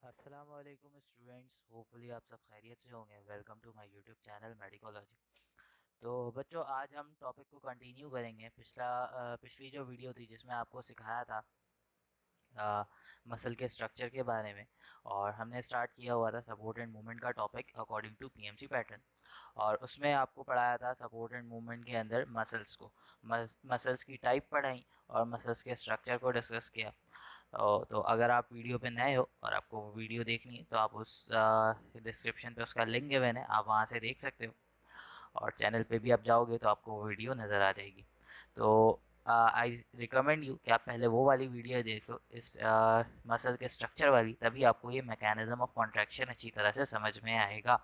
अस्सलाम वालेकुम students, hopefully आप सब खैरियत से होंगे। Welcome to my YouTube channel Medicology. तो बच्चों, आज हम टॉपिक को कंटिन्यू करेंगे। पिछली जो वीडियो थी जिसमें आपको सिखाया था मसल के स्ट्रक्चर के बारे में, और हमने स्टार्ट किया हुआ था सपोर्ट एंड मूवमेंट का topic according to PMC pattern. और उसमें आपको पढ़ाया था सपोर्ट एंड मूवमेंट के अंदर मसल्स को, मसल्स की टाइप पढ़ाई और मसल्स के स्ट्रक्चर को डिस्कस किया। तो अगर आप वीडियो पे नए हो और आपको वो वीडियो देखनी है तो आप उस डिस्क्रिप्शन पे उसका लिंक है, मैंने आप वहाँ से देख सकते हो। और चैनल पे भी आप जाओगे तो आपको वो वीडियो नज़र आ जाएगी। तो आई रिकमेंड यू कि आप पहले वो वाली वीडियो देखो, इस मसल के स्ट्रक्चर वाली, तभी आपको ये मैकेनिज्म ऑफ कॉन्ट्रैक्शन अच्छी तरह से समझ में आएगा।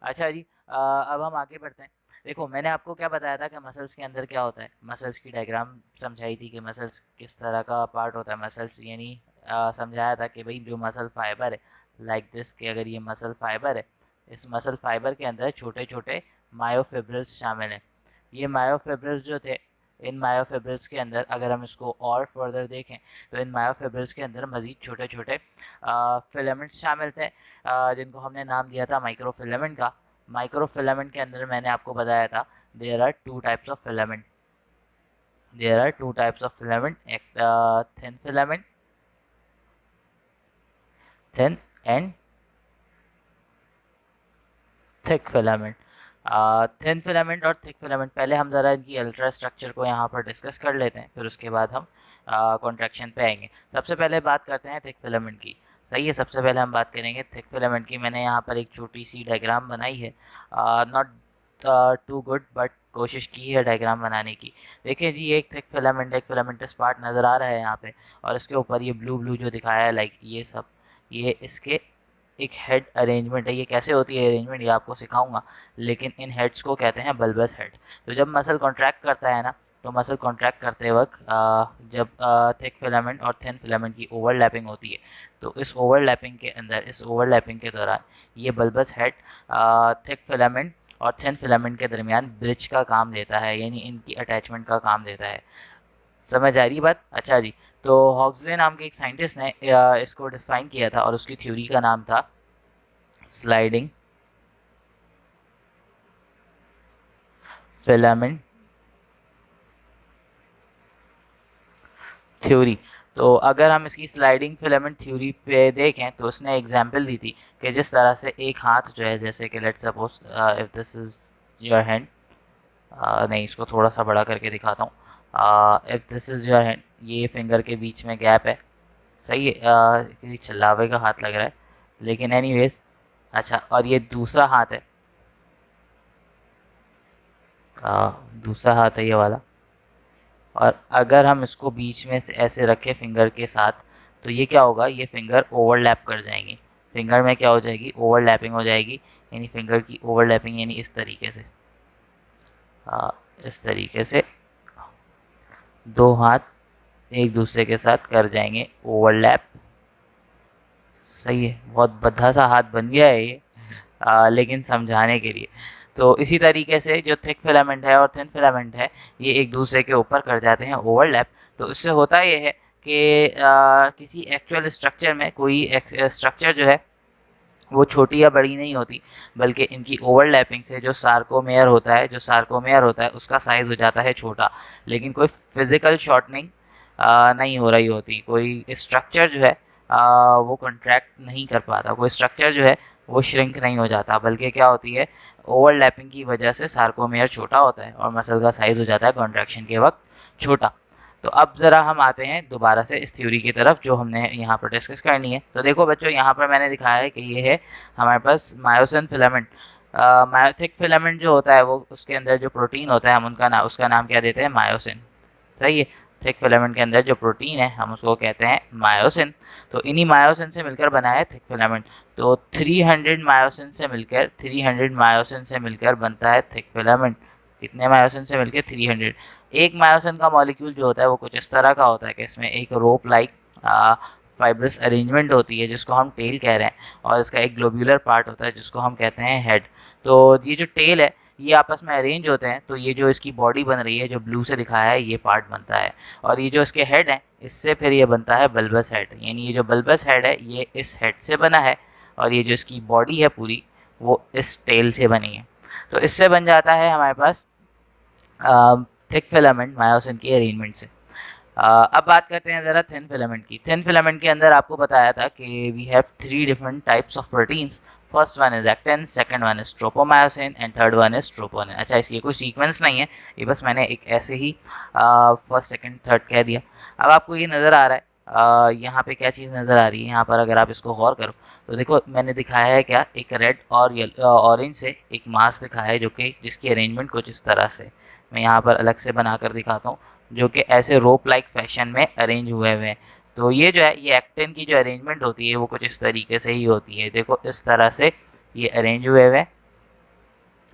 अच्छा जी, अब हम आगे बढ़ते हैं। देखो, मैंने आपको क्या बताया था कि मसल्स के अंदर क्या होता है। मसल्स की डायग्राम समझाई थी कि मसल्स किस तरह का पार्ट होता है। मसल्स यानी समझाया था कि भाई जो मसल फाइबर है, लाइक दिस, कि अगर ये मसल फाइबर है, इस मसल फाइबर के अंदर छोटे छोटे मायोफिब्रिल्स शामिल हैं। ये मायोफिब्रिल्स जो थे, इन मायोफिब्रिल्स के अंदर अगर हम इसको और फर्दर देखें तो इन मायोफिब्रिल्स के अंदर मज़ीद छोटे छोटे फिलामेंट्स शामिल थे, जिनको हमने नाम दिया था माइक्रोफिलामेंट का। माइक्रोफिलामेंट के अंदर मैंने आपको बताया था there are two types of filament. There are two types of filament, एक thin filament, thin and thick filament. Thin filament और थिक फिलामेंट, पहले हम ज़रा इनकी अल्ट्रा स्ट्रक्चर को यहाँ पर डिस्कस कर लेते हैं, फिर उसके बाद हम कॉन्ट्रैक्शन पे आएंगे। सबसे पहले बात करते हैं थिक फिलामेंट की। सही है, सबसे पहले हम बात करेंगे थिक फिलामेंट की। मैंने यहाँ पर एक छोटी सी डायग्राम बनाई है, नॉट टू गुड, बट कोशिश की है डायग्राम बनाने की। देखिए जी, एक थिक फिलामेंट, एक फिलामेंटस पार्ट नज़र आ रहा है यहाँ पे, और इसके ऊपर ये ब्लू ब्लू जो दिखाया है, लाइक ये सब, ये इसके एक हेड अरेंजमेंट है। ये कैसे होती है अरेंजमेंट, ये आपको सिखाऊंगा। लेकिन इन हेड्स को कहते हैं बल्बस हेड। तो जब मसल कॉन्ट्रैक्ट करता है ना, तो मसल कॉन्ट्रैक्ट करते वक्त जब थिक फिलामेंट और थिन फिलामेंट की ओवरलैपिंग होती है, तो इस ओवरलैपिंग के अंदर, इस ओवरलैपिंग के दौरान ये बल्बस हेड थिक फिलामेंट और थिन फिलामेंट के दरमियान ब्रिज का काम लेता है, यानी इनकी अटैचमेंट का काम लेता है। समझ आ रही बात? अच्छा जी। तो हॉक्सले नाम के एक साइंटिस्ट ने इसको डिफाइन किया था, और उसकी थ्योरी का नाम था स्लाइडिंग फिलामेंट थ्योरी। तो अगर हम इसकी स्लाइडिंग फिलामेंट थ्योरी पे देखें तो उसने एग्जांपल दी थी कि जिस तरह से एक हाथ जो है, जैसे कि let's suppose if this is your hand, नहीं, इसको थोड़ा सा बड़ा करके दिखाता हूँ। If this is your hand, ये फिंगर के बीच में गैप है। सही है, किसी छल्लावे का हाथ लग रहा है, लेकिन एनीवेज। अच्छा, और ये दूसरा हाथ है, दूसरा हाथ है ये वाला। और अगर हम इसको बीच में से ऐसे रखें फिंगर के साथ, तो ये क्या होगा, ये फिंगर ओवरलैप कर जाएंगे। फिंगर में क्या हो जाएगी, ओवरलैपिंग हो जाएगी। यानी फिंगर की ओवरलैपिंग, यानी इस तरीके से, इस तरीके से दो हाथ एक दूसरे के साथ कर जाएंगे ओवरलैप। सही है, बहुत भद्दा सा हाथ बन गया है ये, लेकिन समझाने के लिए। तो इसी तरीके से जो थिक फिलामेंट है और थिन फिलामेंट है, ये एक दूसरे के ऊपर कर जाते हैं ओवरलैप। तो इससे होता ये है कि किसी एक्चुअल स्ट्रक्चर में कोई स्ट्रक्चर जो है वो छोटी या बड़ी नहीं होती, बल्कि इनकी ओवरलैपिंग से जो सार्कोमेयर होता है उसका साइज़ हो जाता है छोटा। लेकिन कोई फिज़िकल शॉर्टनिंग नहीं हो रही होती। कोई स्ट्रक्चर जो है वो कॉन्ट्रैक्ट नहीं कर पाता, कोई स्ट्रक्चर जो है वो श्रिंक नहीं हो जाता, बल्कि क्या होती है, ओवरलैपिंग की वजह से सार्कोमेयर छोटा होता है और मसल का साइज़ हो जाता है कॉन्ट्रैक्शन के वक्त छोटा। तो अब ज़रा हम आते हैं दोबारा से इस थ्योरी की तरफ जो हमने यहाँ पर डिस्कस करनी है। तो देखो बच्चों, यहाँ पर मैंने दिखाया है कि ये है हमारे पास मायोसिन फिलामेंट। मायोथिक फिलामेंट जो होता है, वो उसके अंदर जो प्रोटीन होता है, हम उसका नाम क्या देते हैं, मायोसिन। सही है, थिक फिलामेंट के अंदर जो प्रोटीन है हम उसको कहते हैं मायोसिन। तो इन्हीं मायोसिन से मिलकर बना है थिक फिलामेंट। तो 300 मायोसिन से मिलकर बनता है थिक फिलामेंट। कितने मायोसिन से मिलकर, 300। एक मायोसिन का मॉलिक्यूल जो होता है वो कुछ इस तरह का होता है कि इसमें एक रोप लाइक फाइब्रस अरेंजमेंट होती है जिसको हम टेल कह रहे हैं, और इसका एक ग्लोब्यूलर पार्ट होता है जिसको हम कहते हैं हेड। तो ये जो टेल है, ये आपस में अरेंज होते हैं, तो ये जो इसकी बॉडी बन रही है जो ब्लू से दिखाया है ये पार्ट बनता है। और ये जो इसके हेड हैं इससे फिर ये बनता है बल्बस हेड, यानी ये जो बल्बस हेड है ये इस हेड से बना है, और ये जो इसकी बॉडी है पूरी वो इस टेल से बनी है। तो इससे बन जाता है हमारे पास थिक फिलामेंट मायोसिन की अरेंजमेंट से। अब बात करते हैं ज़रा थिन फिलामेंट की। थिन फिलामेंट के अंदर आपको बताया था कि we have 3 different types of proteins. First one is actin, second one is tropomyosin and third one is troponin. अच्छा, इसकी कोई सीक्वेंस नहीं है, ये बस मैंने एक ऐसे ही फर्स्ट सेकंड थर्ड कह दिया। अब आपको ये नज़र आ रहा है यहाँ पे क्या चीज़ नज़र आ रही है, यहाँ पर अगर आप इसको गौर करो तो देखो मैंने दिखाया है क्या, एक रेड और ऑरेंज से एक मास दिखाया है जो कि जिसकी अरेंजमेंट कुछ इस तरह से मैं यहाँ पर अलग से बना कर दिखाता हूँ, जो कि ऐसे रोप लाइक फैशन में अरेंज हुए हुए हैं। तो ये जो है ये एक्टिन की जो अरेंजमेंट होती है वो कुछ इस तरीके से ही होती है। देखो इस तरह से ये अरेंज हुए हुए हैं,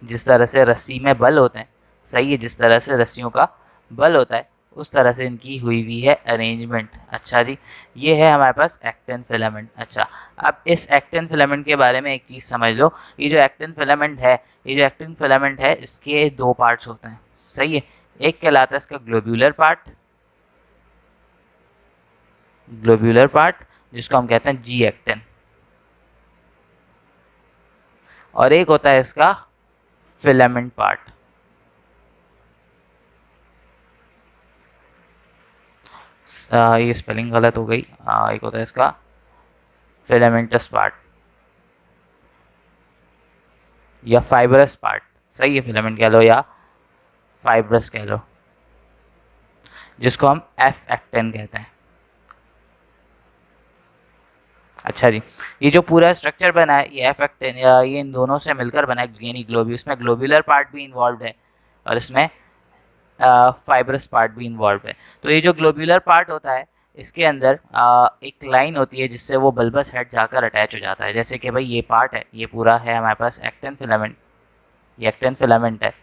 जिस तरह से रस्सी में बल होते हैं, सही है, जिस तरह से रस्सियों का बल होता है उस तरह से इनकी हुई हुई है अरेंजमेंट। अच्छा जी, ये है हमारे पास एक्टिन फिलामेंट। अच्छा, अब इस एक्टिन फिलामेंट के बारे में एक चीज़ समझ लो, ये जो एक्टिन फिलामेंट है, ये जो एक्टिन फिलामेंट है इसके 2 पार्ट्स होते हैं, सही है। एक कहलाता है इसका ग्लोब्यूलर पार्ट जिसको हम कहते हैं जी एक्टिन, और एक होता है इसका फिलामेंट पार्ट। ये स्पेलिंग गलत हो गई, एक होता है इसका फिलामेंटस पार्ट या फाइब्रस पार्ट, सही है, फिलामेंट कह लो या फाइब्रस कह लो, जिसको हम एफ एक्टिन कहते हैं। अच्छा जी, ये जो पूरा स्ट्रक्चर बना है ये एफ एक्टिन ये इन दोनों से मिलकर बना है, यानी इसमें ग्लोब्यूलर पार्ट भी इन्वॉल्व है और इसमें फाइब्रस पार्ट भी इन्वॉल्व है। तो ये जो ग्लोब्यूलर पार्ट होता है इसके अंदर एक लाइन होती है जिससे वो बल्बस हेड जाकर अटैच हो जाता है। जैसे कि भाई ये पार्ट है, ये पूरा है हमारे पास एक्टिन फिलामेंट, ये एक्टिन फिलामेंट है,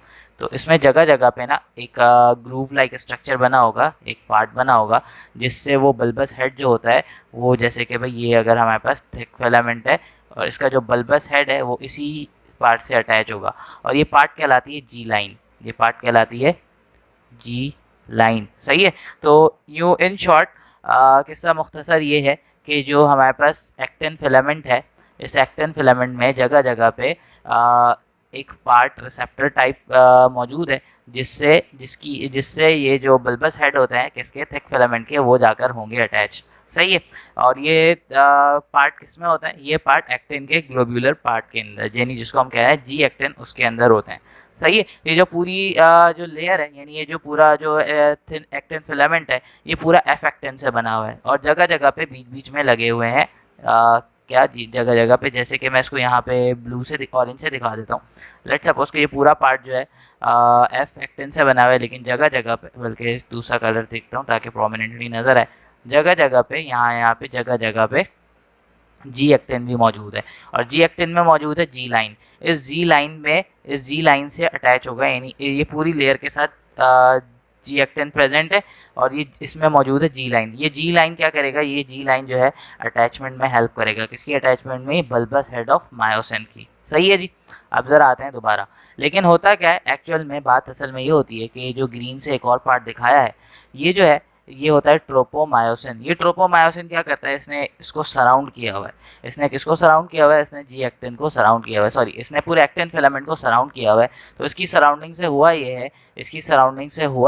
तो इसमें जगह जगह पे ना एक ग्रूव लाइक स्ट्रक्चर बना होगा, एक पार्ट बना होगा जिससे वो बल्बस हेड जो होता है वो, जैसे कि भाई ये अगर हमारे पास थिक फिलामेंट है और इसका जो बल्बस हेड है वो इसी पार्ट से अटैच होगा, और ये पार्ट कहलाती है जी लाइन, ये पार्ट कहलाती है जी लाइन, सही है। तो यूँ इन शॉर्ट किस्सा मुख्तसर ये है कि जो हमारे पास एक्टिन फिलामेंट है, इस एक्टिन फिलामेंट में जगह जगह पे एक पार्ट रिसेप्टर टाइप मौजूद है जिससे ये जो बल्बस हेड होते हैं किसके, थिक फिलामेंट के, वो जाकर होंगे अटैच, सही है। और ये पार्ट किस में होता है, ये पार्ट एक्टिन के ग्लोब्यूलर पार्ट के अंदर, यानी जिसको हम कह रहे हैं जी एक्टिन, उसके अंदर होते हैं, सही है। ये जो पूरी जो लेयर है, यानी ये जो पूरा जो थिन एक्टिन फिलामेंट है ये पूरा एफ एक्टिन से बना हुआ है, और जगह जगह पे बीच बीच में लगे हुए हैं क्या जी, जगह जगह पे, जैसे कि मैं इसको यहाँ पे ब्लू से ऑरेंज से दिखा देता हूँ। लेट सपोज कि ये पूरा पार्ट जो है एफ एक्टिन से बना हुआ है, लेकिन जगह जगह पे, बल्कि दूसरा कलर देखता हूँ ताकि प्रोमिनेंटली नज़र आए, जगह जगह पे यहाँ पे जगह जगह पे जी एक्टिन भी मौजूद है, और जी एक्टिन में मौजूद है जी लाइन। इस जी लाइन से अटैच होगा, यानी ये पूरी लेयर के साथ जी एक्टिन प्रेजेंट है, और ये इसमें मौजूद है जी लाइन। ये जी लाइन क्या करेगा, ये जी लाइन जो है अटैचमेंट में हेल्प करेगा, किसकी अटैचमेंट में, बल्बस हेड ऑफ मायोसिन की, सही है जी। अब ज़रा आते हैं दोबारा, लेकिन होता क्या है एक्चुअल में, बात असल में ये होती है कि जो ग्रीन से एक और पार्ट दिखाया है ये जो है ये होता है ट्रोपोमायोसिन। ये ट्रोपोमायोसिन क्या करता है, इसने इसको सराउंड किया हुआ है, इसने किसको सराउंड किया हुआ है, इसने जी एक्टिन को सराउंड किया हुआ है, सॉरी इसने पूरे एक्टिन फिलामेंट को सराउंड किया हुआ है। तो इसकी सराउंडिंग से हुआ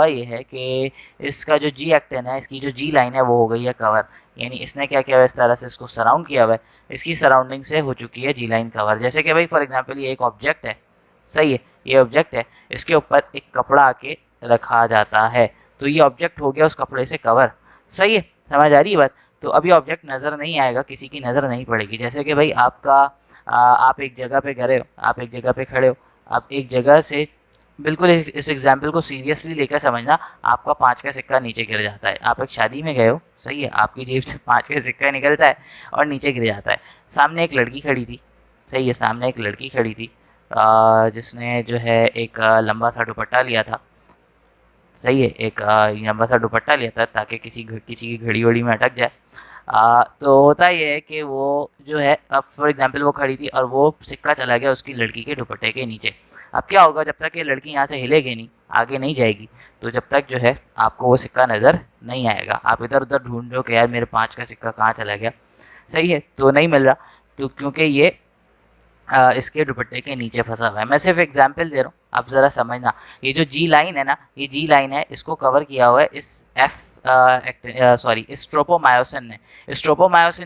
ये है कि इसका जो जी एक्टिन है, इसकी जो जी लाइन है वो हो गई है कवर, यानी इसने क्या किया हुआ है, इस तरह से इसको सराउंड किया हुआ है, इसकी सराउंडिंग से हो चुकी है जी लाइन कवर। जैसे कि भाई फॉर एग्जाम्पल ये एक ऑब्जेक्ट है, सही है, ये ऑब्जेक्ट है, इसके ऊपर एक कपड़ा आके रखा जाता है, तो ये ऑब्जेक्ट हो गया उस कपड़े से कवर, सही है, समझ आ रही है बात। तो अभी ऑब्जेक्ट नज़र नहीं आएगा, किसी की नज़र नहीं पड़ेगी। जैसे कि भाई आप एक जगह पे खड़े हो, आप एक जगह पे खड़े हो, आप एक जगह से बिल्कुल इस एग्जाम्पल को सीरियसली लेकर समझना, आपका 5 का सिक्का नीचे गिर जाता है, आप एक शादी में गए हो, सही है, आपकी जेब से 5 का सिक्का निकलता है और नीचे गिर जाता है। सामने एक लड़की खड़ी थी, सही है, सामने एक लड़की खड़ी थी जिसने जो है एक लंबा सा दुपट्टा लिया था, सही है, एक लंबा सा दुपट्टा लिया था ताकि किसी की घड़ी वड़ी में अटक जाए। तो होता ये है कि वो जो है, अब फॉर एग्जांपल वो खड़ी थी और वो सिक्का चला गया उसकी लड़की के दुपट्टे के नीचे। अब क्या होगा, जब तक ये लड़की यहाँ से हिलेगी नहीं, आगे नहीं जाएगी, तो जब तक जो है आपको वो सिक्का नज़र नहीं आएगा। आप इधर उधर ढूंढ रहे हो कि यार मेरे 5 का सिक्का कहाँ चला गया, सही है, तो नहीं मिल रहा, तो क्योंकि ये इसके दुपट्टे के नीचे फंसा हुआ है। मैं सिर्फ एग्जांपल दे रहा हूँ, आप ज़रा समझना। ये जो जी लाइन है ना, ये जी लाइन है, इसको कवर किया हुआ है इस एफ सॉरी स्ट्रोपोमायोसिन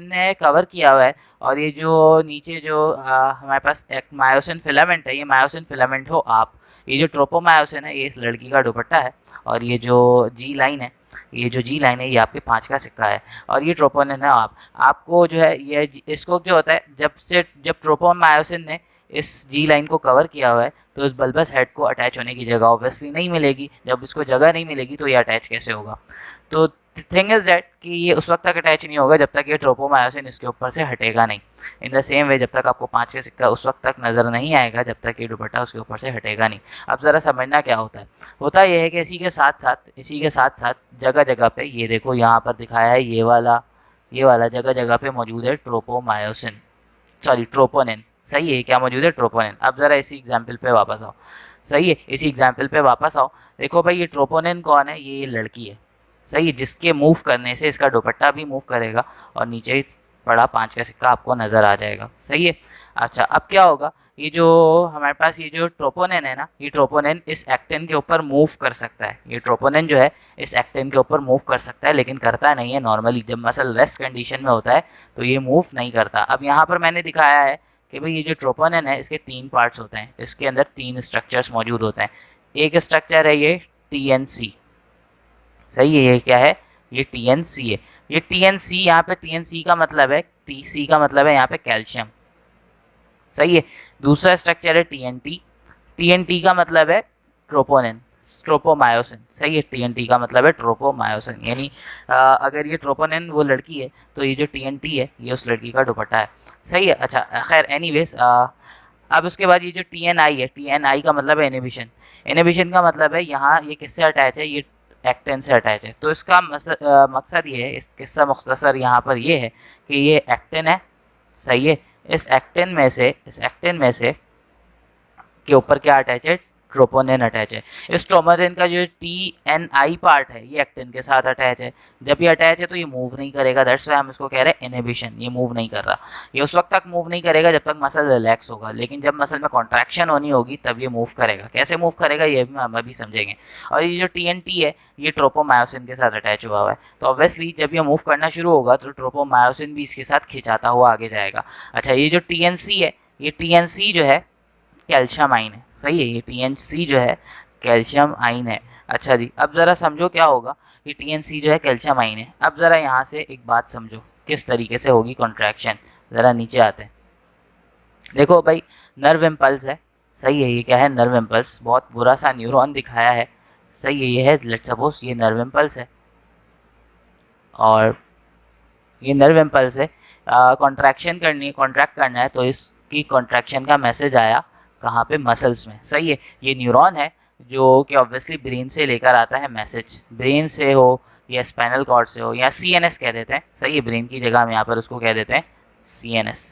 ने कवर किया हुआ है। और ये जो नीचे जो हमारे पास एक मायोसिन फिलामेंट है, ये मायोसिन फिलामेंट हो आप, ये जो ट्रोपोमायोसिन है ये इस लड़की का दुपट्टा है, और ये जो जी लाइन है, ये जो जी लाइन है ये आपके 5 का सिक्का है, और ये ट्रोपोनिन है। आपको जो है ये इसको जो होता है, जब ट्रोपोमायोसिन ने इस जी लाइन को कवर किया हुआ है, तो इस बल्बस हेड को अटैच होने की जगह ऑब्वियसली नहीं मिलेगी। जब इसको जगह नहीं मिलेगी तो ये अटैच कैसे होगा? तो थिंग इज दैट कि ये उस वक्त तक अटैच नहीं होगा जब तक ये ट्रोपोमायोसिन इसके ऊपर से हटेगा नहीं। इन द सेम वे, जब तक आपको 5 का सिक्का उस वक्त तक नज़र नहीं आएगा जब तक ये दुपट्टा उसके ऊपर से हटेगा नहीं। अब ज़रा समझना क्या होता है। होता यह है कि इसी के साथ साथ जगह जगह पे, ये देखो यहाँ पर दिखाया है, ये वाला जगह जगह पे मौजूद है ट्रोपोमायोसिन, सॉरी ट्रोपोनिन। सही है, क्या मौजूद है? ट्रोपोनिन। अब ज़रा इसी एग्जाम्पल पे वापस आओ। सही है, इसी एग्जाम्पल पे वापस आओ। देखो भाई, ये ट्रोपोनिन कौन है? ये लड़की है, सही है, जिसके मूव करने से इसका दुपट्टा भी मूव करेगा और नीचे ही पड़ा 5 का सिक्का आपको नज़र आ जाएगा। सही है। अच्छा, अब क्या होगा, ये जो हमारे पास ये जो ट्रोपोनिन है ना, ये ट्रोपोनिन इस एक्टिन के ऊपर मूव कर सकता है। ये ट्रोपोनिन जो है इस एक्टिन के ऊपर मूव कर सकता है, लेकिन करता नहीं है नॉर्मली। जब मसल रेस्ट कंडीशन में होता है तो ये मूव नहीं करता। अब यहाँ पर मैंने दिखाया है कि भाई ये जो ट्रोपोनिन है इसके 3 पार्ट्स होते हैं, इसके अंदर 3 स्ट्रक्चर्स मौजूद होते हैं। एक स्ट्रक्चर है ये TNC, सही है, ये क्या है? ये TNC है। ये TNC, यहाँ पे TNC का मतलब है, TC का मतलब है यहाँ पे कैल्शियम, सही है। दूसरा स्ट्रक्चर है TNT, TNT का मतलब है ट्रोपोनिन, ट्रोपोमायोसिन, सही है। TNT का मतलब है ट्रोपोमायोसिन, यानी अगर ये ट्रोपोनिन वो लड़की है तो ये जो TNT है ये उस लड़की का दुपट्टा है, सही है। अच्छा खैर, एनीवेज, अब उसके बाद ये जो TNI है, TNI का मतलब है इनहिबिशन। इनहिबिशन का मतलब है यहाँ ये किससे अटैच है? ये एक्टिन से अटैच है। तो इसका मकसद ये है, इस किस्सा मुख्तसर यहाँ पर ये है कि ये एक्टिन है, सही है। इस एक्टिन में से के ऊपर क्या अटैच है? ट्रोपोनिन अटैच है। इस ट्रोपोनिन का जो TNI पार्ट है ये एक्टिन के साथ अटैच है। जब ये अटैच है तो ये मूव नहीं करेगा, दैट्स व्हाई हम इसको कह रहे हैं इनहिबिशन। ये मूव नहीं कर रहा, ये उस वक्त तक मूव नहीं करेगा जब तक मसल रिलैक्स होगा, लेकिन जब मसल में कॉन्ट्रैक्शन होनी होगी तब ये मूव करेगा। कैसे मूव करेगा ये भी हम अभी समझेंगे। और ये जो TNT है ये ट्रोपोमायोसिन के साथ अटैच हुआ है, तो ऑब्वियसली जब ये मूव करना शुरू होगा तो ट्रोपोमायोसिन भी इसके साथ खिंचाता हुआ आगे जाएगा। अच्छा, ये जो TNC है, ये TNC जो है कैल्शियम आइन है, सही है। ये TNC जो है कैल्शियम आइन है। अच्छा जी, अब ज़रा समझो क्या होगा। ये TNC जो है कैल्शियम आइन है। अब ज़रा यहाँ से एक बात समझो किस तरीके से होगी कॉन्ट्रैक्शन। ज़रा नीचे आते हैं, देखो भाई, नर्व इम्पल्स है, सही है। ये क्या है? Nerve impulse. बहुत बुरा सा न्यूरॉन दिखाया है, सही है। ये है, लेट्स सपोज ये नर्व इम्पल्स है, और ये नर्व इम्पल्स है। कॉन्ट्रैक्शन करनी है, कॉन्ट्रैक्ट करना है, तो इसकी कॉन्ट्रैक्शन का मैसेज आया कहाँ पे? मसल्स में, सही है। ये न्यूरॉन है जो कि ऑब्वियसली ब्रेन से लेकर आता है मैसेज, ब्रेन से हो या स्पाइनल कॉर्ड से हो, या CNS कह देते हैं, सही है। ब्रेन की जगह हम यहाँ पर उसको कह देते हैं CNS।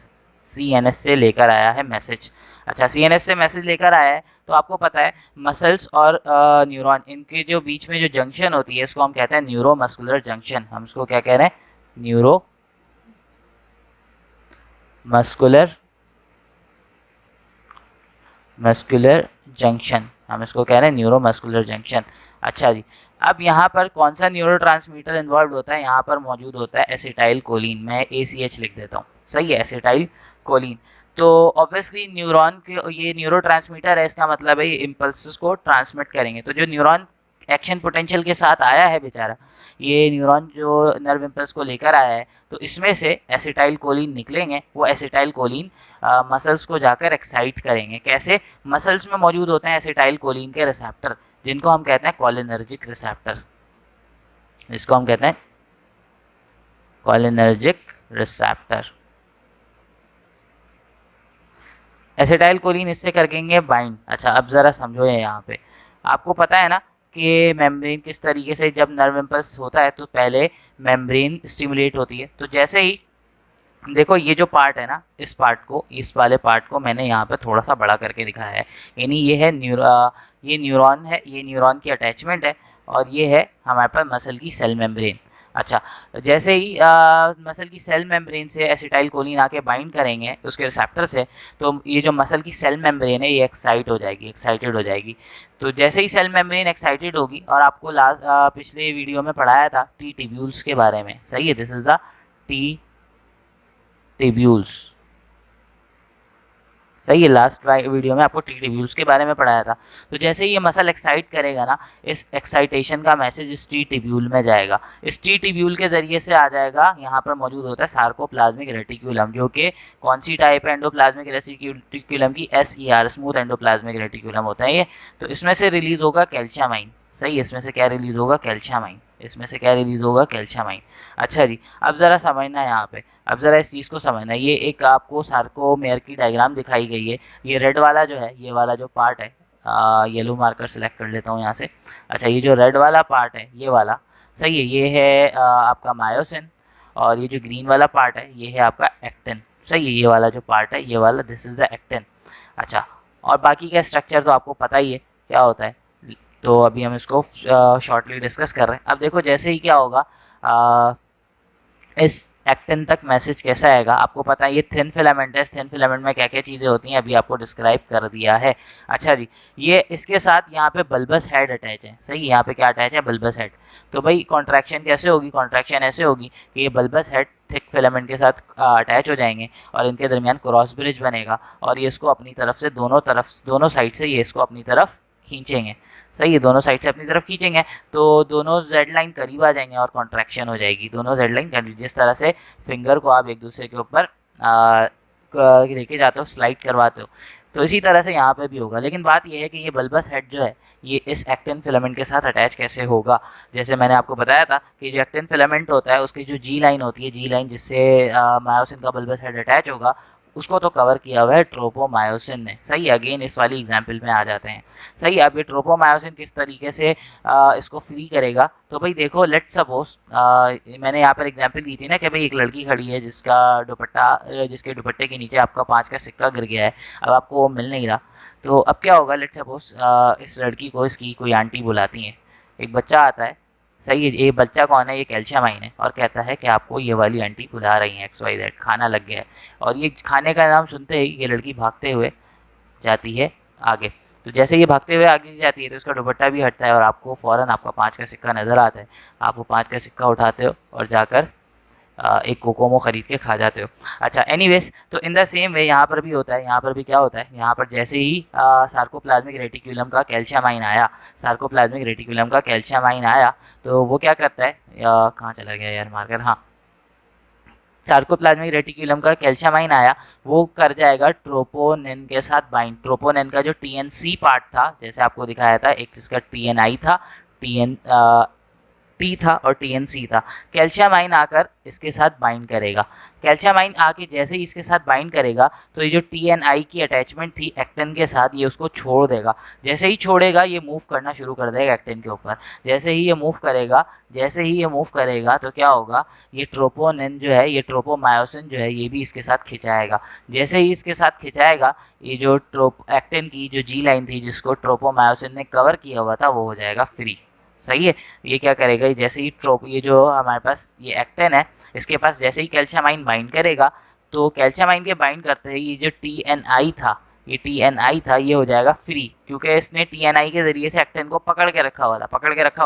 CNS से लेकर आया है मैसेज। अच्छा, CNS से मैसेज लेकर आया है, तो आपको पता है मसल्स और न्यूरॉन, इनके जो बीच में जो जंक्शन होती है इसको हम कहते हैं न्यूरो मस्कुलर जंक्शन। हम इसको क्या कह रहे हैं? न्यूरो मस्कुलर मस्कुलर जंक्शन, हम इसको कह रहे हैं न्यूरो मस्कुलर जंक्शन। अच्छा जी, अब यहाँ पर कौन सा न्यूरोट्रांसमीटर इन्वॉल्व होता है? यहाँ पर मौजूद होता है एसिटाइल कोलिन। मैं ACH लिख देता हूँ, सही है, एसिटाइल कोलिन। तो ऑब्वियसली न्यूरॉन के ये न्यूरोट्रांसमीटर है, इसका मतलब है ये इम्पल्स को ट्रांसमिट करेंगे। तो जो न्यूरॉन एक्शन पोटेंशियल के साथ आया है बेचारा, ये न्यूरॉन जो नर्व इम्पल्स को लेकर आया है, तो इसमें से एसिटाइल कोलिन निकलेंगे। वो एसिटाइल कोलिन मसल्स को जाकर एक्साइट करेंगे। कैसे? मसल्स में मौजूद होते हैं एसिटाइल कोलिन के रिसेप्टर, जिनको हम कहते हैं कोलिनर्जिक रिसेप्टर। इसको हम कहते हैं कोलिनर्जिक रिसेप्टर। एसिटाइल कोलिन इससे करेंगे बाइंड। अच्छा, अब ज़रा समझो ये यहाँ पे, आपको पता है ना के मेम्ब्रेन किस तरीके से, जब नर्व इम्पल्स होता है तो पहले मेम्ब्रेन स्टिमुलेट होती है। तो जैसे ही देखो ये जो पार्ट है ना, इस पार्ट को, इस वाले पार्ट को मैंने यहाँ पे थोड़ा सा बड़ा करके दिखाया है, यानी ये है ये न्यूरॉन है, ये न्यूरॉन की अटैचमेंट है, और ये है हमारे पास मसल की सेल मेम्ब्रेन। अच्छा, जैसे ही मसल की सेल मेम्ब्रेन से एसिटाइल कोलिन आके बाइंड करेंगे उसके रिसेप्टर से, तो ये जो मसल की सेल मेम्ब्रेन है ये एक्साइटेड हो जाएगी। तो जैसे ही सेल मेम्ब्रेन एक्साइटेड होगी, और आपको लास्ट पिछले वीडियो में पढ़ाया था टी टिब्यूल्स के बारे में, सही है, this is the T tubules, सही है, लास्ट वीडियो में आपको टी टिब्यूल्स के बारे में पढ़ाया था। तो जैसे ही ये मसल एक्साइट करेगा ना, इस एक्साइटेशन का मैसेज इस टी टिब्यूल में जाएगा, इस टी टिब्यूल के ज़रिए से आ जाएगा, यहाँ पर मौजूद होता है सार्कोप्लाज्मिक रेटिक्यूलम, जो कि कौन सी टाइप है एंडोप्लाज्मिक रेटिक्यूलम की, SER, स्मूथ एंडोप्लाज्मिक रेटिक्यूलम होता है ये। तो इसमें से रिलीज होगा कैल्शियमाइन, सही है, इसमें से क्या रिलीज होगा, कैल्शियमाइन, इसमें से क्या रिलीज होगा, कैल्शियमाइन। अच्छा जी, अब ज़रा समझना है यहाँ पे, अब ज़रा इस चीज़ को समझना है। ये एक आपको सार्कोमेयर की डायग्राम दिखाई गई है, ये रेड वाला जो है, ये वाला जो पार्ट है, येलो मार्कर सेलेक्ट कर लेता हूँ यहाँ से। अच्छा, ये जो रेड वाला पार्ट है, ये वाला, सही है, ये है आपका मायोसिन, और ये जो ग्रीन वाला पार्ट है ये है आपका एक्टिन, सही है, ये वाला जो पार्ट है ये वाला, दिस इज़ द एक्टिन। अच्छा, और बाकी का स्ट्रक्चर तो आपको पता ही है क्या होता है, तो अभी हम इसको शॉर्टली डिस्कस कर रहे हैं। अब देखो जैसे ही क्या होगा, इस एक्टिन तक मैसेज कैसा आएगा, आपको पता है ये थिन फिलामेंट है, इस थिन फिलामेंट में क्या क्या चीज़ें होती हैं अभी आपको डिस्क्राइब कर दिया है। अच्छा जी, ये इसके साथ यहाँ पे बल्बस हेड अटैच है, सही, यहाँ पे क्या अटैच है, बल्बस हेड। तो भाई कॉन्ट्रैक्शन कैसे होगी, कॉन्ट्रैक्शन ऐसे होगी कि ये बल्बस हेड थिक फिलामेंट के साथ अटैच हो जाएंगे, और इनके दरमियान क्रॉस ब्रिज बनेगा, और ये इसको अपनी तरफ से दोनों साइड से ये इसको अपनी तरफ खींचेंगे, सही है, दोनों साइड से अपनी तरफ खींचेंगे, तो दोनों जेड लाइन करीब आ जाएंगे और कॉन्ट्रैक्शन हो जाएगी, दोनों जेड लाइन, जिस तरह से फिंगर को आप एक दूसरे के ऊपर लेके जाते हो, स्लाइड करवाते हो, तो इसी तरह से यहाँ पे भी होगा। लेकिन बात यह है कि ये बल्बस हेड जो है ये इस एक्टिन फिलामेंट के साथ अटैच कैसे होगा। जैसे मैंने आपको बताया था कि जो एक्टिन फिलामेंट होता है उसकी जो जी लाइन होती है, जी लाइन जिससे मायोसिन का बल्बस हेड अटैच होगा, उसको तो कवर किया हुआ है ट्रोपोमायोसिन ने, सही, अगेन इस वाली एग्जाम्पल में आ जाते हैं, सही। अब ये ट्रोपोमायोसिन किस तरीके से इसको फ्री करेगा, तो भाई देखो, लेट सपोज मैंने यहाँ पर एग्जाम्पल दी थी ना कि भाई एक लड़की खड़ी है जिसके दुपट्टे के नीचे आपका 5 का सिक्का गिर गया है, अब आपको वो मिल नहीं रहा, तो अब क्या होगा, लेट सपोज इस लड़की को इसकी कोई आंटी बुलाती है, एक बच्चा आता है, सही है, ये बच्चा कौन है, ये कैल्शियमाइन है, और कहता है कि आपको ये वाली आंटी बुला रही है, XYZ, खाना लग गया है, और ये खाने का नाम सुनते ही ये लड़की भागते हुए जाती है आगे। तो जैसे ये भागते हुए आगे जाती है तो इसका दुपट्टा भी हटता है, और आपको फ़ौरन आपका 5 का सिक्का नज़र आता है, आप वो 5 का सिक्का उठाते हो और जाकर एक कोकोमो ख़रीद के खा जाते हो। अच्छा, एनीवेज, तो इन द सेम वे यहाँ पर भी होता है, यहाँ पर भी क्या होता है, यहाँ पर जैसे ही सार्कोप्लाज्मिक रेटिक्यूलम का कैल्शियमाइन आया, तो वो क्या करता है, कहाँ चला गया यार मार्कर, हाँ, सार्कोप्लाज्मिक रेटिक्यूलम का कैल्शियमाइन आया, वो कर जाएगा ट्रोपोनिन के साथ बाइंड। ट्रोपोनिन का जो TNC पार्ट था, जैसे आपको दिखाया था, एक इसका TNI था, T था और TNC था, कैल्शियमाइन आकर इसके साथ बाइंड करेगा। कैल्शियमाइन आके जैसे ही इसके साथ बाइंड करेगा, तो ये जो TNI की अटैचमेंट थी एक्टिन के साथ, ये उसको छोड़ देगा। जैसे ही छोड़ेगा ये मूव करना शुरू कर देगा एक्टिन के ऊपर। जैसे ही ये मूव करेगा तो क्या होगा, ये ट्रोपोनिन जो है, ये ट्रोपोमायोसिन जो है, ये भी इसके साथ खिंचाएगा। जैसे ही इसके साथ खिंचाएगा, ये जो एक्टिन की जो जी लाइन थी जिसको ट्रोपोमायोसिन ने कवर किया हुआ था, वो हो जाएगा फ्री, सही है। ये क्या करेगा, जैसे ही ये जो हमारे पास ये एक्टिन है, इसके पास जैसे ही कैल्शियमाइन बाइंड करेगा, तो कैल्शियमाइन के बाइंड करते ही ये जो TNI था, ये हो जाएगा फ्री, क्योंकि इसने TNI के ज़रिए से एक्टिन को पकड़ के रखा हुआ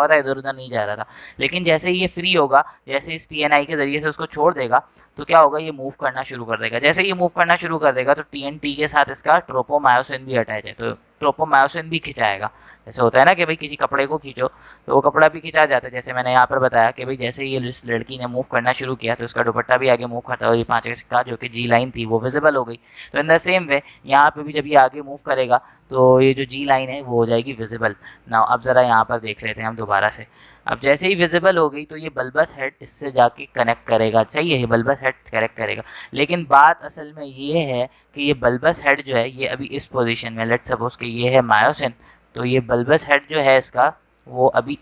था, इधर उधर नहीं जा रहा था। लेकिन जैसे ही ये फ्री होगा, जैसे इस TNI के ज़रिए से उसको छोड़ देगा, तो क्या होगा, ये मूव करना शुरू कर देगा। जैसे ये मूव करना शुरू कर देगा, तो TNT के साथ इसका ट्रोपोमायोसिन भी अटैच है, तो ट्रोपोमायोसिन भी खिंचाएगा। जैसे होता है ना कि भाई किसी कपड़े को खींचो तो वो कपड़ा भी खिंचा जाता है। जैसे मैंने यहाँ पर बताया कि भाई जैसे ये इस लड़की ने मूव करना शुरू किया, तो उसका दुपट्टा भी आगे मूव करता है, और ये 5 का सिक्का जो कि जी लाइन थी वो विजिबल हो गई। तो इन द सेम वे यहाँ पे भी जब ये आगे मूव करेगा, तो ये जो जी लाइन है वो हो जाएगी विजिबल। नाउ अब ज़रा यहाँ पर देख लेते हैं हम दोबारा से। अब जैसे ही विजिबल हो गई, तो ये बल्बस हेड इससे जाके कनेक्ट करेगा, सही है, ये बल्बस हेड कनेक्ट करेगा। लेकिन बात असल में ये है कि ये बल्बस हेड जो है, ये अभी इस पोजीशन में, लेट सपोज कि ये है मायोसिन, तो ये बल्बस हेड जो है इसका वो अभी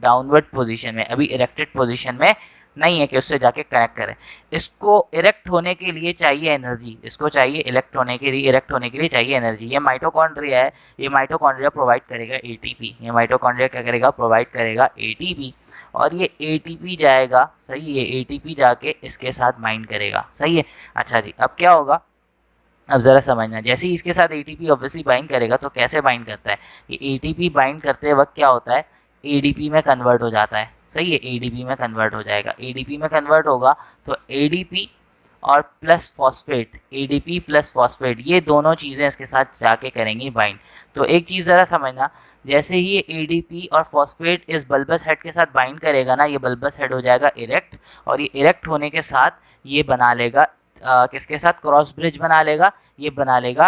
डाउनवर्ड पोजीशन में, अभी इरेक्टेड पोजीशन में नहीं है कि उससे जाके कनेक्ट करें। इसको इरेक्ट होने के लिए चाहिए एनर्जी, इसको चाहिए इरेक्ट होने के लिए चाहिए एनर्जी। ये माइटोकॉन्ड्रिया है, ये माइटोकॉन्ड्रिया प्रोवाइड करेगा एटीपी, ये माइटोकॉन्ड्रिया क्या करेगा, प्रोवाइड करेगा एटीपी। और ये एटीपी जाएगा, सही है, एटीपी जाके इसके साथ बाइंड करेगा, सही है। अच्छा जी, अब क्या होगा, अब ज़रा समझना, जैसे ही इसके साथ एटीपी ऑब्वियसली बाइंड करेगा तो कैसे बाइंड करता है, ये एटीपी बाइंड करते वक्त क्या होता है, एडीपी में कन्वर्ट हो जाता है, सही है, एडीपी में कन्वर्ट हो जाएगा। एडीपी में कन्वर्ट होगा तो एडीपी और plus phosphate, ADP plus phosphate, ये दोनों चीज़ें इसके साथ जाके करेंगी बाइंड। तो एक चीज़ ज़रा समझना, जैसे ही ये एडीपी और फॉस्फेट इस बल्बस हेड के साथ बाइंड करेगा ना, ये बल्बस हेड हो जाएगा इरेक्ट, और ये इरेक्ट होने के साथ ये बना लेगा किसके साथ, क्रॉस ब्रिज बना लेगा, ये बना लेगा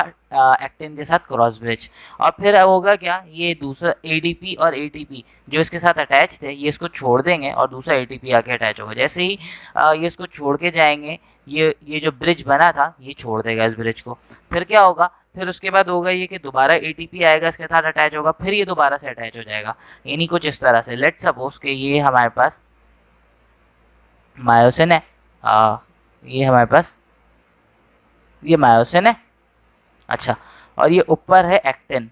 एक्टिन के साथ क्रॉस ब्रिज। और फिर होगा क्या, ये दूसरा एडीपी और एटीपी जो इसके साथ अटैच थे ये इसको छोड़ देंगे और दूसरा एटीपी आके अटैच होगा। जैसे ही ये इसको छोड़ के जाएंगे, ये जो ब्रिज बना था ये छोड़ देगा इस ब्रिज को। फिर क्या होगा, फिर उसके बाद होगा ये कि दोबारा एटीपी आएगा, इसके साथ अटैच होगा, फिर ये दोबारा से अटैच हो जाएगा। यानी कुछ इस तरह से, लेट सपोज कि ये हमारे पास मायोसिन है, ये हमारे पास ये मायोसिन है, अच्छा, और ये ऊपर है एक्टिन,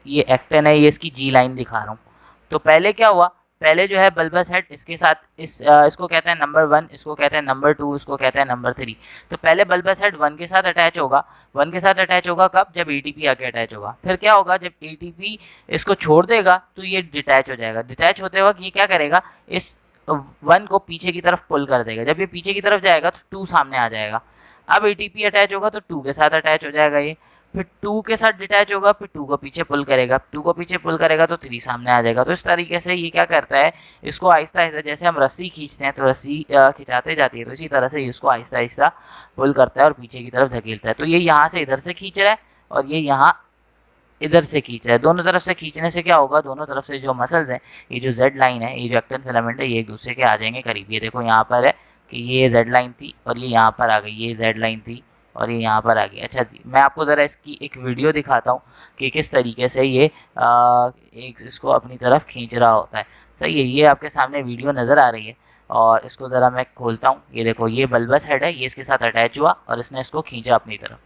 ये एक्टिन है, ये इसकी जी लाइन दिखा रहा हूँ। तो पहले क्या हुआ, पहले जो है बल्बस हेड इसके साथ इसको कहते हैं नंबर 1, इसको कहते हैं नंबर 2, इसको कहते हैं नंबर 3। तो पहले बल्बस हेड 1 के साथ अटैच होगा, 1 के साथ अटैच होगा कब, जब एटीपी आके अटैच होगा। फिर क्या होगा, जब एटीपी इसको छोड़ देगा तो ये डिटैच हो जाएगा। डिटैच होते वक्त ये क्या करेगा, इस 1 को पीछे की तरफ पुल कर देगा। जब ये पीछे की तरफ जाएगा तो 2 सामने आ जाएगा। अब एटीपी अटैच होगा तो 2 के साथ अटैच हो जाएगा ये, फिर 2 के साथ डिटैच होगा, फिर 2 को पीछे पुल करेगा, 2 को पीछे पुल करेगा तो 3 सामने आ जाएगा। तो इस तरीके से ये क्या करता है, इसको आहिस्ता आहिस्ता, जैसे हम रस्सी खींचते हैं तो रस्सी खिंचाते जाती है, तो इसी तरह से इसको आहिस्ता आहिस्ता पुल करता है और पीछे की तरफ धकेलता है। तो ये यहाँ से इधर से खींच रहा है और ये यहाँ इधर से खींच रहा है। दोनों तरफ से खींचने से क्या होगा, दोनों तरफ से जो मसल्स हैं, ये जो जेड लाइन है, ये जो एक्टिन फिलामेंट है, ये एक दूसरे के आ जाएंगे करीब। ये देखो यहाँ पर है कि ये जेड लाइन थी और ये यहाँ पर आ गई, ये जेड लाइन थी और ये यहाँ पर आ गई। अच्छा जी, मैं आपको ज़रा इसकी एक वीडियो दिखाता हूँ कि किस तरीके से ये एक इसको अपनी तरफ खींच रहा होता है। सही है, ये आपके सामने वीडियो नज़र आ रही है और इसको ज़रा मैं खोलता हूँ। ये देखो, ये बल्बस हेड है, ये इसके साथ अटैच हुआ और इसने इसको खींचा अपनी तरफ,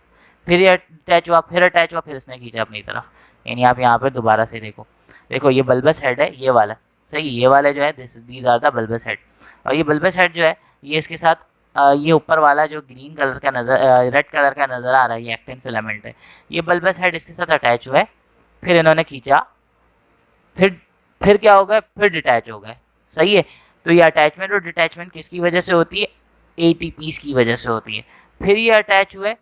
फिर ये अटैच हुआ, फिर अटैच हुआ, फिर इसने खींचा अपनी तरफ। यानी आप यहाँ पर दोबारा से देखो, देखो ये बल्बस हेड है, ये वाला, सही, ये वाले जो है these are the bulbous head. और ये बल्बस हेड जो है ये इसके साथ ये ऊपर वाला जो ग्रीन कलर का रेड कलर का नज़र आ रहा है, ये एक्टिन फिलामेंट है। ये बल्बस हेड इसके साथ अटैच हुआ है, फिर इन्होंने खींचा, फिर क्या हो गया, फिर डिटैच हो गए, सही है। तो ये अटैचमेंट और डिटैचमेंट किसकी वजह से होती है, एटीपीस की वजह से होती है। फिर ये अटैच हुए,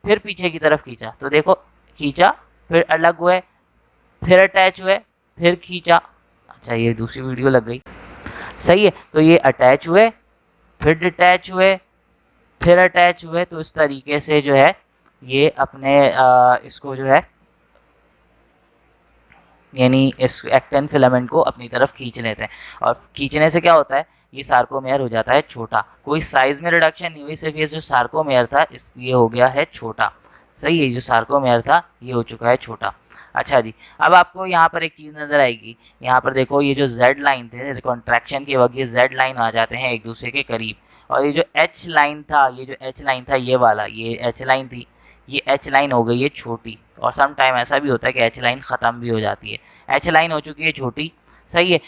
फिर पीछे की तरफ खींचा, तो देखो खींचा, फिर अलग हुए, फिर अटैच हुए, फिर खींचा। अच्छा, ये दूसरी वीडियो लग गई, सही है। तो ये अटैच हुए, फिर डिटैच हुए, फिर अटैच हुए। तो इस तरीके से जो है ये अपने इसको जो है, यानी इस एक्टिन फिलामेंट को अपनी तरफ खींच लेते हैं। और खींचने से क्या होता है, ये सार्कोमेयर हो जाता है छोटा। कोई साइज में रिडक्शन नहीं हुई, सिर्फ ये जो सार्कोमेयर था इसलिए हो गया है छोटा, सही है। जो सार्कोमेयर था ये हो चुका है छोटा। अच्छा जी, अब आपको यहाँ पर एक चीज़ नज़र आएगी, यहाँ पर देखो ये जो जेड लाइन थे, कॉन्ट्रैक्शन के वक्त ये जेड लाइन आ जाते हैं एक दूसरे के करीब, और ये जो एच लाइन था, ये जो एच लाइन था ये वाला, ये एच लाइन थी, ये एच लाइन हो गई है छोटी। और सम टाइम ऐसा भी होता है कि एच लाइन ख़त्म भी हो जाती है, एच लाइन हो चुकी है छोटी, सही है।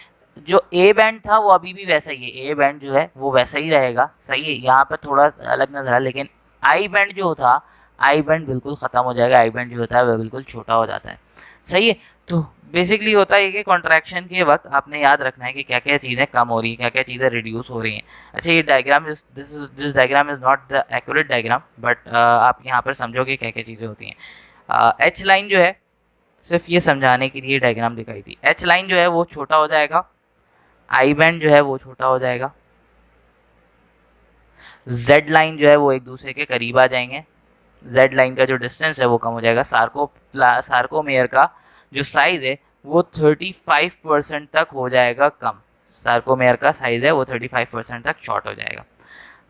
जो ए बैंड था वो अभी भी वैसा ही है, ए बैंड जो है वो वैसा ही रहेगा, सही है। यहाँ पर थोड़ा अलग नजर है, लेकिन आई बैंड जो था, आई बैंड बिल्कुल ख़त्म हो जाएगा, आई बैंड जो होता है वह बिल्कुल छोटा हो जाता है, सही है। तो बेसिकली होता है कि कॉन्ट्रैक्शन के वक्त आपने याद रखना है कि क्या क्या चीज़ें कम हो रही हैं, क्या क्या चीज़ें रिड्यूस हो रही हैं। अच्छा, ये diagram this diagram is not the accurate diagram, but आप यहाँ पर समझोगे क्या क्या चीज़ें होती हैं। एच लाइन जो है, सिर्फ ये समझाने के लिए डायग्राम दिखाई थी, एच लाइन जो है वो छोटा हो जाएगा, आई बैंड जो है वो छोटा हो जाएगा, जेड लाइन जो है वो एक दूसरे के करीब आ जाएंगे, जेड लाइन का जो डिस्टेंस है वो कम हो जाएगा। सार्कोमेयर का जो साइज़ है वो 35% तक हो जाएगा कम, सार्कोमेयर का साइज़ है वो 35% तक शॉर्ट हो जाएगा।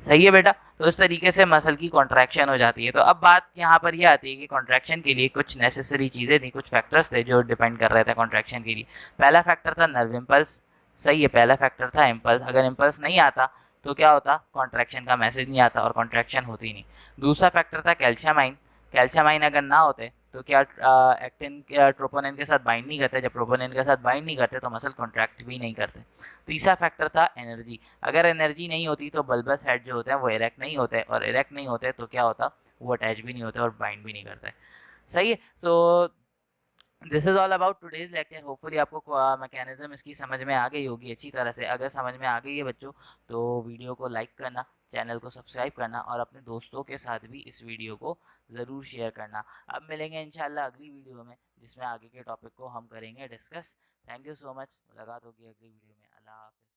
सही है बेटा। तो इस तरीके से मसल की कॉन्ट्रैक्शन हो जाती है। तो अब बात यहाँ पर ये आती है कि कॉन्ट्रैक्शन के लिए कुछ नेसेसरी चीज़ें थी, कुछ फैक्टर्स थे जो डिपेंड कर रहे थे कॉन्ट्रैक्शन के लिए। पहला फैक्टर था नर्व इम्पल्स। सही है, पहला फैक्टर था इम्पल्स। अगर इम्पल्स नहीं आता तो क्या होता, कॉन्ट्रैक्शन का मैसेज नहीं आता और कॉन्ट्रैक्शन होती नहीं। दूसरा फैक्टर था कैल्शियमाइन। कैल्शियमाइन अगर ना होते तो क्या एक्टिन ट्रोपोनिन के साथ बाइंड नहीं करते, जब ट्रोपोनिन के साथ बाइंड नहीं करते तो मसल कॉन्ट्रैक्ट भी नहीं करते। तीसरा फैक्टर था एनर्जी। अगर एनर्जी नहीं होती तो बल्बस हेड जो होते हैं वो इरेक्ट नहीं होते, और इरेक्ट नहीं होते तो क्या होता, वो अटैच भी नहीं होते और बाइंड भी नहीं करते। सही है। तो this is all about today's lecture. Hopefully आपको मैकेनिज्म इसकी समझ में आ गई होगी अच्छी तरह से। अगर समझ में आ गई है बच्चों तो वीडियो को लाइक करना, चैनल को सब्सक्राइब करना और अपने दोस्तों के साथ भी इस वीडियो को ज़रूर शेयर करना। अब मिलेंगे इंशाल्लाह अगली वीडियो में जिसमें आगे के टॉपिक को हम करेंगे discuss. Thank you so much. मुलाकात होगी अगली वीडियो में। अल्लाह हाफ़िज़।